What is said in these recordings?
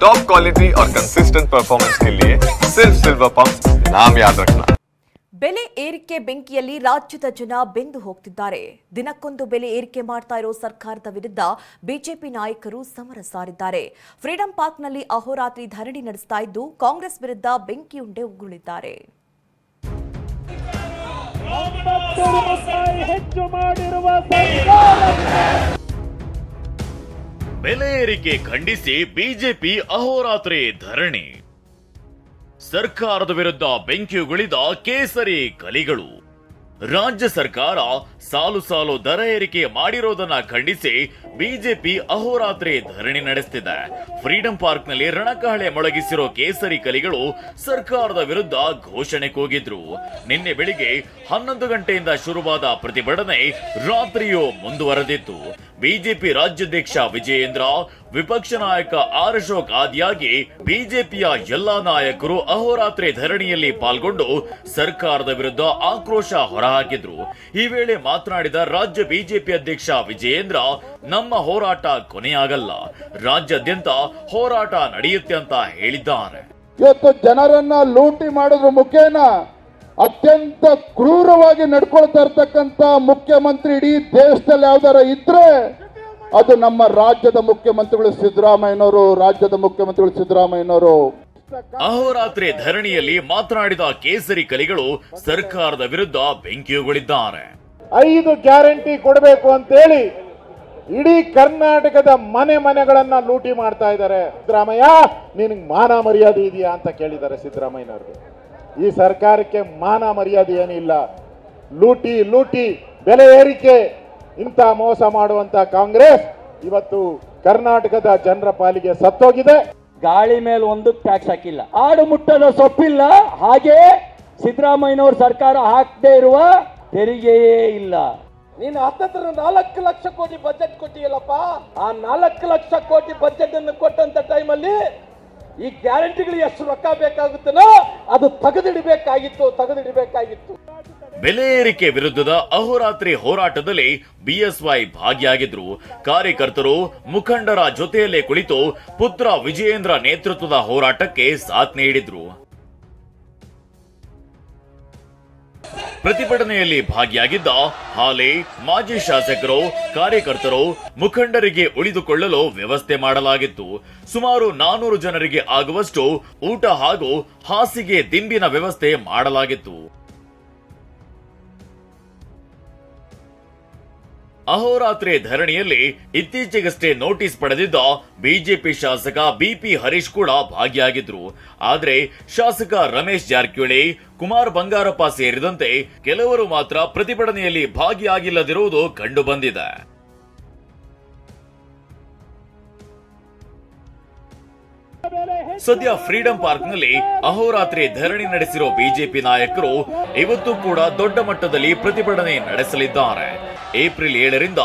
Top quality और consistent performance के लिए सिर्फ सिल्वर पंप नाम याद रखना। ಬೆಲೆ ಏರಿಕೆ ಬೆಂಕಿಯಲ್ಲಿ ರಾಜ್ಯದ ಜನ ಬೆಂದು ಹೋಗ್ತಿದ್ದಾರೆ. ದಿನಕ್ಕೊಂದು ಬೆಲೆ ಏರಿಕೆ ಮಾಡ್ತಾ ಇರೋ ಸರ್ಕಾರದ ವಿರುದ್ಧ ಬಿಜೆಪಿ ನಾಯಕರು ಸಮರ ಸಾರಿದ್ದಾರೆ. ಫ್ರೀಡಂ ಪಾರ್ಕ್ನಲ್ಲಿ ಅಹೋರಾತ್ರಿ ಧರಣಿ ನಡೆಸ್ತಾ ಇದ್ದು ಕಾಂಗ್ರೆಸ್ ವಿರುದ್ಧ ಬೆಂಕಿಯುಂಡೆ ಉಗುಳಿದ್ದಾರೆ. ಬೆಲೆ ಏರಿಕೆ ಖಂಡಿಸಿ ಬಿಜೆಪಿ ಅಹೋರಾತ್ರಿ ಧರಣಿ. ಸರ್ಕಾರದ ವಿರುದ್ಧ ಬೆಂಕಿಯುಗುಳಿದ ಕೇಸರಿ ಕಲಿಗಳು. ರಾಜ್ಯ ಸರ್ಕಾರ ಸಾಲು ಸಾಲು ದರ ಏರಿಕೆ ಮಾಡಿರೋದನ್ನ ಖಂಡಿಸಿ ಬಿಜೆಪಿ ಅಹೋರಾತ್ರಿ ಧರಣಿ ನಡೆಸುತ್ತಿದೆ. ಫ್ರೀಡಂ ಪಾರ್ಕ್ನಲ್ಲಿ ರಣಕಹಳೆ ಮೊಳಗಿಸಿರೋ ಕೇಸರಿ ಕಲಿಗಳು ಸರ್ಕಾರದ ವಿರುದ್ಧ ಘೋಷಣೆ ಕೂಗಿದ್ರು. ನಿನ್ನೆ ಬೆಳಿಗ್ಗೆ 11 ಗಂಟೆಯಿಂದ ಶುರುವಾದ ಪ್ರತಿಭಟನೆ ರಾತ್ರಿಯೂ ಮುಂದುವರೆದಿತ್ತು. ಬಿಜೆಪಿ ರಾಜ್ಯಾಧ್ಯಕ್ಷ ವಿಜಯೇಂದ್ರ, ವಿಪಕ್ಷ ನಾಯಕ ಆರ್ ಅಶೋಕ್ ಆದಿಯಾಗಿ ಬಿಜೆಪಿಯ ಎಲ್ಲಾ ನಾಯಕರು ಅಹೋರಾತ್ರಿ ಧರಣಿಯಲ್ಲಿ ಪಾಲ್ಗೊಂಡು ಸರ್ಕಾರದ ವಿರುದ್ಧ ಆಕ್ರೋಶ ಹೊರಹಾಕಿದ್ರು. ಈ ವೇಳೆ ಮಾತನಾಡಿದ ರಾಜ್ಯ ಬಿಜೆಪಿ ಅಧ್ಯಕ್ಷ ವಿಜಯೇಂದ್ರ, ನಮ್ಮ ಹೋರಾಟ ಕೊನೆಯಾಗಲ್ಲ, ರಾಜ್ಯಾದ್ಯಂತ ಹೋರಾಟ ನಡೆಯುತ್ತೆ ಅಂತ ಹೇಳಿದ್ದಾರೆ. ಇವತ್ತು ಜನರನ್ನ ಲೂಟಿ ಮಾಡೋದ್ರ ಮುಖೇನ ಅತ್ಯಂತ ಕ್ರೂರವಾಗಿ ನಡ್ಕೊಳ್ತಾ ಇರ್ತಕ್ಕಂಥ ಮುಖ್ಯಮಂತ್ರಿ ಇಡೀ ದೇಶದಲ್ಲಿ ಯಾವ್ದಾರ ಇದ್ರೆ ಅದು ನಮ್ಮ ರಾಜ್ಯದ ಮುಖ್ಯಮಂತ್ರಿಗಳು ಸಿದ್ದರಾಮಯ್ಯನವರು. ಅಹೋರಾತ್ರಿ ಧರಣಿಯಲ್ಲಿ ಮಾತನಾಡಿದ ಕೇಸರಿ ಕಲಿಗಳು ಸರ್ಕಾರದ ವಿರುದ್ಧ ಬೆಂಕಿಯುಗುಳಿದ್ದಾರೆ. 5 ಗ್ಯಾರಂಟಿ ಕೊಡಬೇಕು ಅಂತೇಳಿ ಇಡೀ ಕರ್ನಾಟಕದ ಮನೆಗಳನ್ನ ಲೂಟಿ ಮಾಡ್ತಾ ಇದ್ದಾರೆ. ಸಿದ್ದರಾಮಯ್ಯ, ನಿನಗೆ ಮಾನ ಮರ್ಯಾದೆ ಇದೆಯಾ ಅಂತ ಕೇಳಿದ್ದಾರೆ ಸಿದ್ದರಾಮಯ್ಯನವ್ರಿಗೆ. ಈ ಸರ್ಕಾರಕ್ಕೆ ಮಾನ ಮರ್ಯಾದೆ ಏನಿಲ್ಲ. ಲೂಟಿ ಬೆಲೆ ಏರಿಕೆ, ಇಂಥ ಮೋಸ ಮಾಡುವಂತ ಕಾಂಗ್ರೆಸ್ ಇವತ್ತು ಕರ್ನಾಟಕದ ಜನರ ಪಾಲಿಗೆ ಸತ್ತೋಗಿದೆ. ಗಾಳಿ ಮೇಲೆ ಒಂದು ಟ್ಯಾಕ್ಸ್ ಹಾಕಿಲ್ಲ, ಆಡು ಮುಟ್ಟದ ಸೊಪ್ಪಿಲ್ಲ. ಹಾಗೆ ಸಿದ್ದರಾಮಯ್ಯನವ್ರ ಸರ್ಕಾರ ಹಾಕದೇ ಇರುವ ತೆರಿಗೆಯೇ ಇಲ್ಲ. ನೀನು 4 ಲಕ್ಷ ಕೋಟಿ ಬಜೆಟ್ ಕೊಟ್ಟಿಯಲ್ಲಪ್ಪ. ಆ 4 ಲಕ್ಷ ಕೋಟಿ ಬಜೆಟ್ ಅನ್ನು ಕೊಟ್ಟಂತ ಟೈಮಲ್ಲಿ ಈ ಗ್ಯಾರಂಟಿಗಳು ಎಷ್ಟು ರೊಕ್ಕ ಬೇಕಾಗುತ್ತೋ ಅದು ತೆಗೆದಿಡಬೇಕಾಗಿತ್ತು. ಬೆಲೆ ಏರಿಕೆ ವಿರುದ್ಧದ ಅಹೋರಾತ್ರಿ ಹೋರಾಟದಲ್ಲಿ ಬಿಎಸ್ವೈ ಭಾಗಿಯಾಗಿದ್ರು. ಕಾರ್ಯಕರ್ತರು, ಮುಖಂಡರ ಜೊತೆಯಲ್ಲೇ ಕುಳಿತು ಪುತ್ರ ವಿಜಯೇಂದ್ರ ನೇತೃತ್ವದ ಹೋರಾಟಕ್ಕೆ ಸಾಥ್ ನೀಡಿದ್ರು. ಪ್ರತಿಭಟನೆಯಲ್ಲಿ ಭಾಗಿಯಾಗಿದ್ದ ಹಾಲಿ ಮಾಜಿ ಶಾಸಕರು, ಕಾರ್ಯಕರ್ತರು, ಮುಖಂಡರಿಗೆ ಉಳಿದುಕೊಳ್ಳಲು ವ್ಯವಸ್ಥೆ ಮಾಡಲಾಗಿತ್ತು. ಸುಮಾರು 400 ಜನರಿಗೆ ಆಗುವಷ್ಟು ಊಟ ಹಾಗೂ ಹಾಸಿಗೆ ದಿಂಬಿನ ವ್ಯವಸ್ಥೆ ಮಾಡಲಾಗಿತ್ತು. ಅಹೋರಾತ್ರಿ ಧರಣಿಯಲ್ಲಿ ಇತ್ತೀಚೆಗಷ್ಟೇ ನೋಟಿಸ್ ಪಡೆದಿದ್ದ ಬಿಜೆಪಿ ಶಾಸಕ ಬಿಪಿ ಹರೀಶ್ ಕೂಡ ಭಾಗಿಯಾಗಿದ್ರು. ಆದರೆ ಶಾಸಕ ರಮೇಶ್ ಜಾರಕಿಹೊಳಿ, ಕುಮಾರ್ ಬಂಗಾರಪ್ಪ ಸೇರಿದಂತೆ ಕೆಲವರು ಮಾತ್ರ ಪ್ರತಿಭಟನೆಯಲ್ಲಿ ಭಾಗಿಯಾಗಿಲ್ಲದಿರುವುದು ಕಂಡು ಬಂದಿದೆ. ಸದ್ಯ ಫ್ರೀಡಂ ಪಾರ್ಕ್ನಲ್ಲಿ ಅಹೋರಾತ್ರಿ ಧರಣಿ ನಡೆಸಿರೋ ಬಿಜೆಪಿ ನಾಯಕರು ಇವತ್ತು ಕೂಡ ದೊಡ್ಡ ಮಟ್ಟದಲ್ಲಿ ಪ್ರತಿಭಟನೆ ನಡೆಸಲಿದ್ದಾರೆ. ಏಪ್ರಿಲ್ 7ರಿಂದ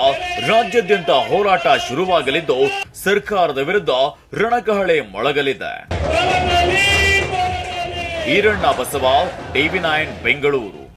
ರಾಜ್ಯಾದ್ಯಂತ ಹೋರಾಟ ಶುರುವಾಗಲಿದ್ದು ಸರ್ಕಾರದ ವಿರುದ್ಧ ರಣಕಹಳೆ ಮೊಳಗಲಿದೆ. ಈರಣ್ಣ ಬಸವ, ಟಿವಿ9 ಬೆಂಗಳೂರು.